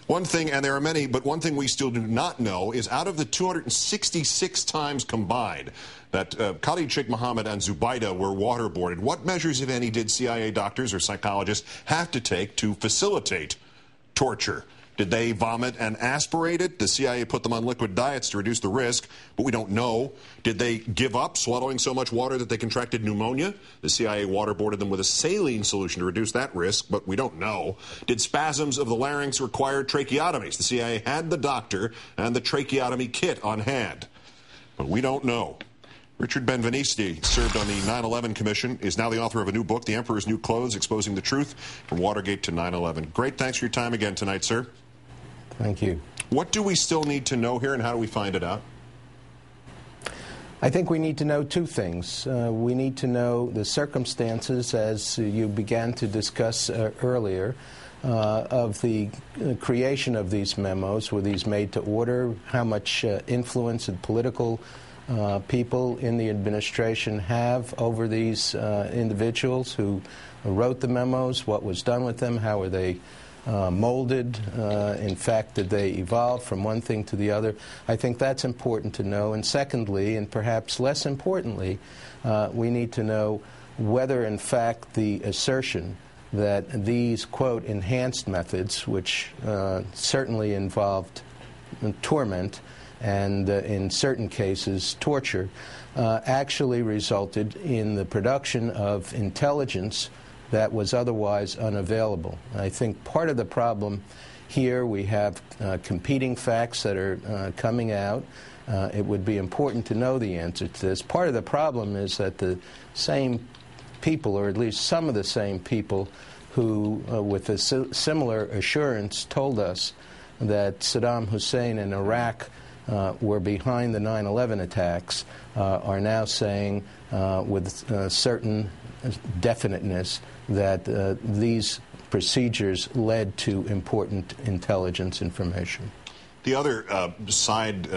One thing, and there are many, but one thing we still do not know is out of the 266 times combined that Khalid Sheikh Mohammed and Zubaydah were waterboarded, what measures, if any, did CIA doctors or psychologists have to take to facilitate torture? Did they vomit and aspirate it? The CIA put them on liquid diets to reduce the risk, but we don't know. Did they give up swallowing so much water that they contracted pneumonia? The CIA waterboarded them with a saline solution to reduce that risk, but we don't know. Did spasms of the larynx require tracheotomies? The CIA had the doctor and the tracheotomy kit on hand, but we don't know. Richard Benveniste served on the 9/11 Commission, is now the author of a new book, The Emperor's New Clothes, Exposing the Truth from Watergate to 9/11. Great, thanks for your time again tonight, sir. Thank you. What do we still need to know here, and how do we find it out? I think we need to know two things. We need to know the circumstances, as you began to discuss earlier, of the creation of these memos. Were these made to order? How much influence did political people in the administration have over these individuals who wrote the memos? What was done with them? How were they molded? In fact, did they evolve from one thing to the other? I think that's important to know. And secondly, and perhaps less importantly, we need to know whether, in fact, the assertion that these, quote, enhanced methods, which certainly involved torment and, in certain cases, torture, actually resulted in the production of intelligence that was otherwise unavailable. I think part of the problem here, we have competing facts that are coming out. It would be important to know the answer to this. Part of the problem is that the same people, or at least some of the same people, who, with a similar assurance, told us that Saddam Hussein and Iraq were behind the 9/11 attacks, are now saying with certain definiteness that these procedures led to important intelligence information. The other side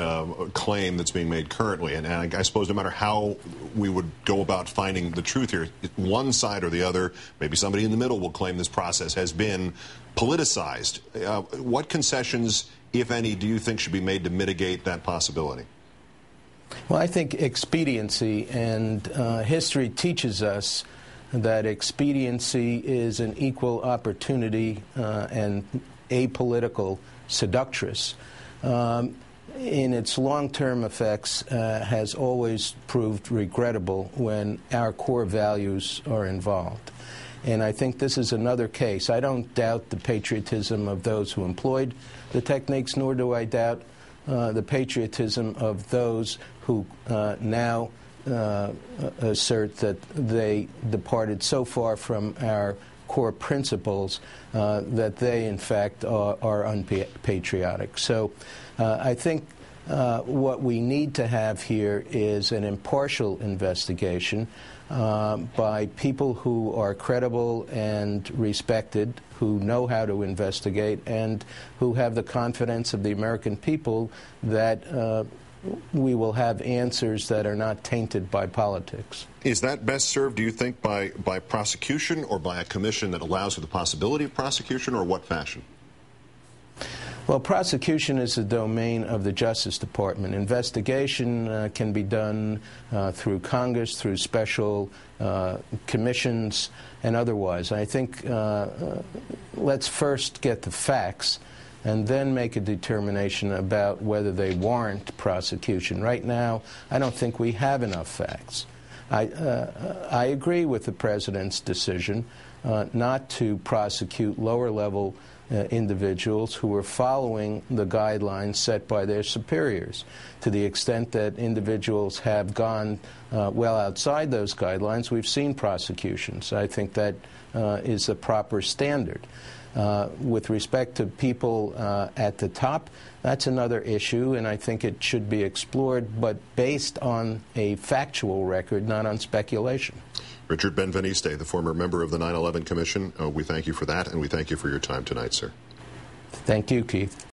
claim that's being made currently, and I suppose no matter how we would go about finding the truth here, one side or the other, maybe somebody in the middle, will claim this process has been politicized. What concessions, if any, do you think should be made to mitigate that possibility? Well, I think expediency, and history teaches us that expediency is an equal opportunity and apolitical seductress. In its long-term effects, has always proved regrettable when our core values are involved. And I think this is another case. I don't doubt the patriotism of those who employed the techniques, nor do I doubt the patriotism of those who now assert that they departed so far from our core principles that they, in fact, are unpatriotic. So I think what we need to have here is an impartial investigation by people who are credible and respected, who know how to investigate, and who have the confidence of the American people that we will have answers that are not tainted by politics. Is that best served, do you think, by prosecution, or by a commission that allows for the possibility of prosecution, or what fashion? Well, prosecution is the domain of the Justice Department. Investigation can be done through Congress, through special commissions, and otherwise. I think let's first get the facts and then make a determination about whether they warrant prosecution. Right now, I don't think we have enough facts. I agree with the President's decision not to prosecute lower-level individuals who are following the guidelines set by their superiors. To the extent that individuals have gone well outside those guidelines, we've seen prosecutions. I think that is the proper standard. With respect to people at the top, that's another issue, and I think it should be explored, but based on a factual record, not on speculation. Richard Benveniste, the former member of the 9/11 Commission, we thank you for that, and we thank you for your time tonight, sir. Thank you, Keith.